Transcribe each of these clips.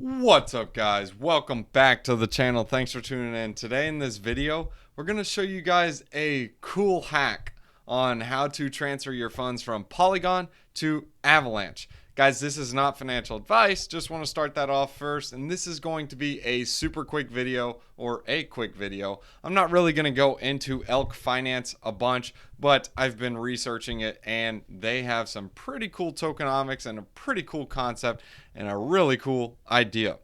What's up, guys? Welcome back to the channel. Thanks for tuning in. Today in this video, we're going to show you guys a cool hack on how to transfer your funds from Polygon to Avalanche. Guys, this is not financial advice. Just want to start that off first. And this is going to be a super quick video or a quick video. I'm not really going to go into elk.finance a bunch, but I've been researching it and they have some pretty cool tokenomics and a pretty cool concept and a really cool idea.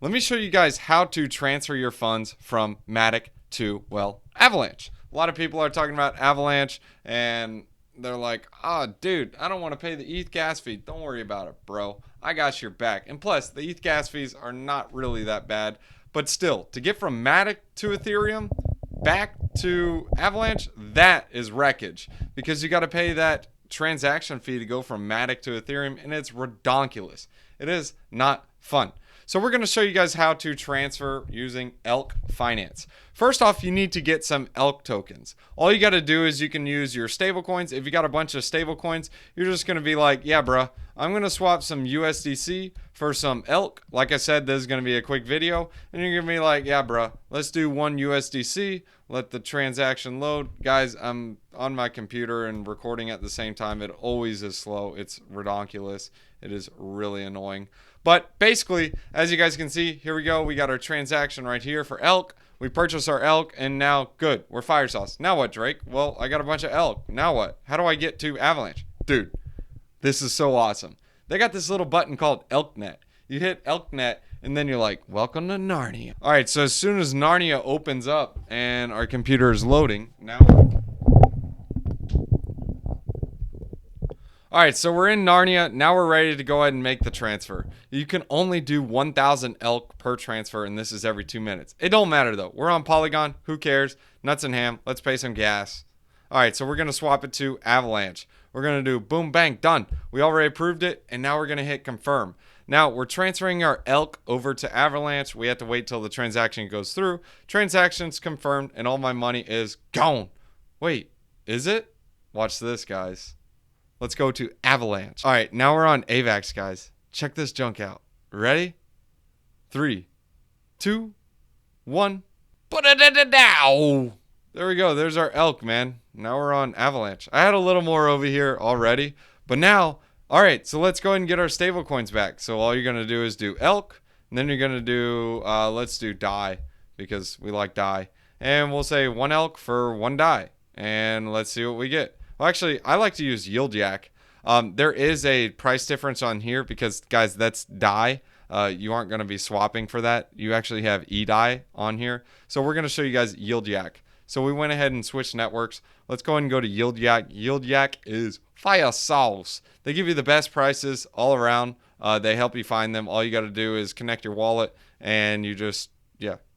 Let me show you guys how to transfer your funds from MATIC to, well, Avalanche. A lot of people are talking about Avalanche and they're like, oh, dude, I don't want to pay the ETH gas fee. Don't worry about it, bro. I got your back. And plus, the ETH gas fees are not really that bad. But still, to get from MATIC to Ethereum back to Avalanche, that is wreckage. Because you got to pay that transaction fee to go from MATIC to Ethereum, and it's redonkulous. It is not fun. So we're going to show you guys how to transfer using elk.finance. First off, you need to get some elk tokens. All you got to do is you can use your stable coins. If you got a bunch of stable coins, you're just going to be like, yeah, bro, I'm going to swap some USDC for some elk. Like I said, this is going to be a quick video. And you're going to be like, yeah, bro, let's do one USDC. Let the transaction load. Guys, I'm on my computer and recording at the same time. It always is slow. It's redonkulous. It is really annoying. But basically, as you guys can see, here we go. We got our transaction right here for elk. We purchased our elk, and now, good, we're fire sauce. Now what, Drake? Well, I got a bunch of elk. Now what? How do I get to Avalanche? Dude, this is so awesome. They got this little button called ElkNet. You hit ElkNet, and then you're like, welcome to Narnia. All right, so as soon as Narnia opens up and our computer is loading, now... All right, so we're in Narnia. Now we're ready to go ahead and make the transfer. You can only do 1,000 elk per transfer, and this is every 2 minutes. It don't matter, though. We're on Polygon. Who cares? Nuts and ham. Let's pay some gas. All right, so we're going to swap it to Avalanche. We're going to do boom, bang, done. We already approved it, and now we're going to hit confirm. Now, we're transferring our elk over to Avalanche. We have to wait till the transaction goes through. Transaction's confirmed, and all my money is gone. Wait, is it? Watch this, guys. Let's go to Avalanche. All right, now we're on AVAX, guys. Check this junk out. Ready? 3, 2, 1. There we go. There's our elk, man. Now we're on Avalanche. I had a little more over here already, but now, all right, so let's go ahead and get our stable coins back. So all you're going to do is do elk, and then you're going to do, let's do die, because we like die. And we'll say 1 elk for 1 die, and let's see what we get. Well, actually, I like to use yield yak. There is a price difference on here because, guys, that's DAI. You aren't going to be swapping for that. You actually have eDAI on here. So we're going to show you guys yield yak. So we went ahead and switched networks. Let's go ahead and go to yield yak. Yield yak is fire sauce. They give you the best prices all around. They help you find them. All you got to do is connect your wallet and you just,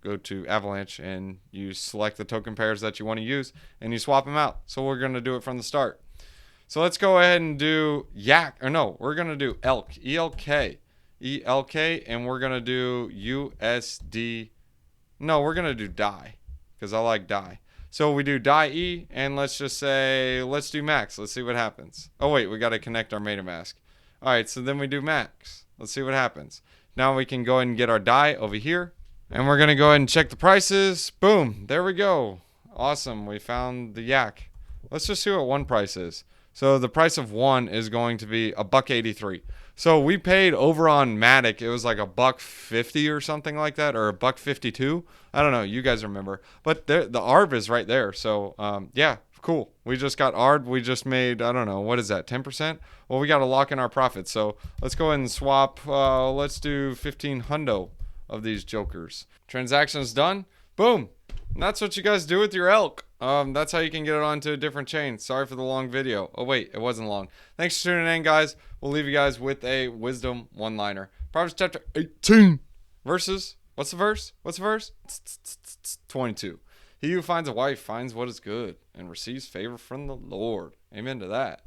go to Avalanche and you select the token pairs that you want to use and you swap them out. So we're going to do it from the start. So let's go ahead and do yak, or no, we're going to do elk, ELK, and we're going to do USD. No, we're going to do DAI because I like DAI. So we do DAI E, and let's just say, let's do max. Let's see what happens. Oh, wait, we got to connect our MetaMask. All right, so then we do max. Let's see what happens. Now we can go ahead and get our DAI over here. And we're going to go ahead and check the prices. Boom. There we go. Awesome. We found the yak. Let's just see what one price is. So the price of one is going to be $1.83. So we paid over on MATIC. It was like $1.50 or something like that, or $1.52. I don't know. You guys remember. But the ARB is right there. So, yeah, cool. We just got ARB. We just made, I don't know, what is that, 10%? Well, we got to lock in our profits. So let's go ahead and swap. Let's do 15 hundo of these jokers. Transactions done. Boom. And that's what you guys do with your elk. That's how you can get it onto a different chain. Sorry for the long video. Oh wait, it wasn't long. Thanks for tuning in, guys. We'll leave you guys with a wisdom one-liner. Proverbs chapter 18 verses. What's the verse? 22. He who finds a wife finds what is good and receives favor from the Lord. Amen to that.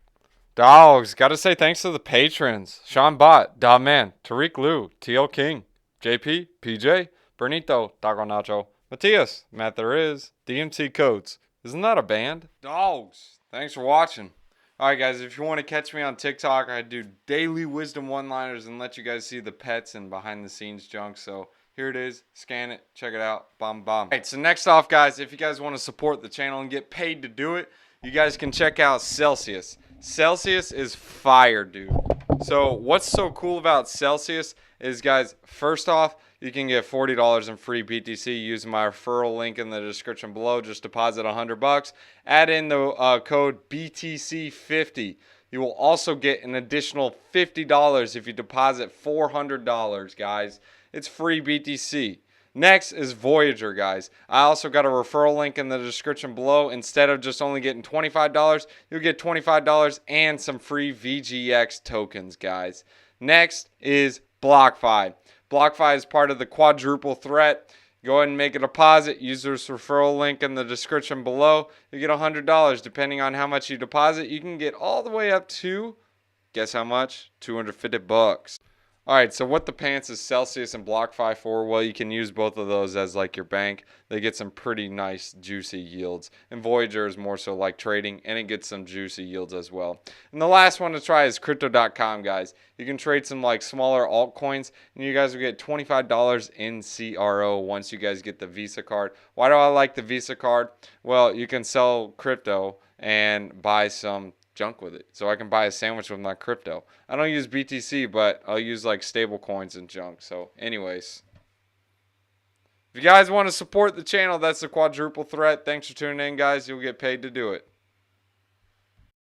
Dogs, gotta say thanks to the patrons. Sean Bott, Da Man, Tariq Liu, TL King, JP, PJ, Bernito, Taco Nacho, Matthias, Matt There Is, DMC Codes. Isn't that a band? Dogs, thanks for watching. All right, guys, if you want to catch me on TikTok, I do daily wisdom one-liners and let you guys see the pets and behind-the-scenes junk. So here it is. Scan it. Check it out. Bomb, bomb. All right, so next off, guys, if you guys want to support the channel and get paid to do it, you guys can check out Celsius. Celsius is fire, dude. So what's so cool about Celsius is, guys, first off, you can get $40 in free BTC using my referral link in the description below. Just deposit $100. Add in the code BTC50. You will also get an additional $50 if you deposit $400, guys. It's free BTC. Next is Voyager, guys. I also got a referral link in the description below. Instead of just only getting $25, you'll get $25 and some free VGX tokens, guys. Next is BlockFi. BlockFi is part of the quadruple threat. Go ahead and make a deposit. Use this referral link in the description below. You get $100. Depending on how much you deposit, you can get all the way up to, guess how much? $250. All right, so what the pants is Celsius and BlockFi for? Well, you can use both of those as like your bank. They get some pretty nice juicy yields. And Voyager is more so like trading, and it gets some juicy yields as well. And the last one to try is crypto.com, guys. You can trade some like smaller altcoins, and you guys will get $25 in CRO once you guys get the Visa card. Why do I like the Visa card? Well, you can sell crypto and buy some junk with it. So I can buy a sandwich with my crypto. I don't use BTC, but I'll use like stable coins and junk. So anyways, if you guys want to support the channel, that's the quadruple threat. Thanks for tuning in, guys. You'll get paid to do it.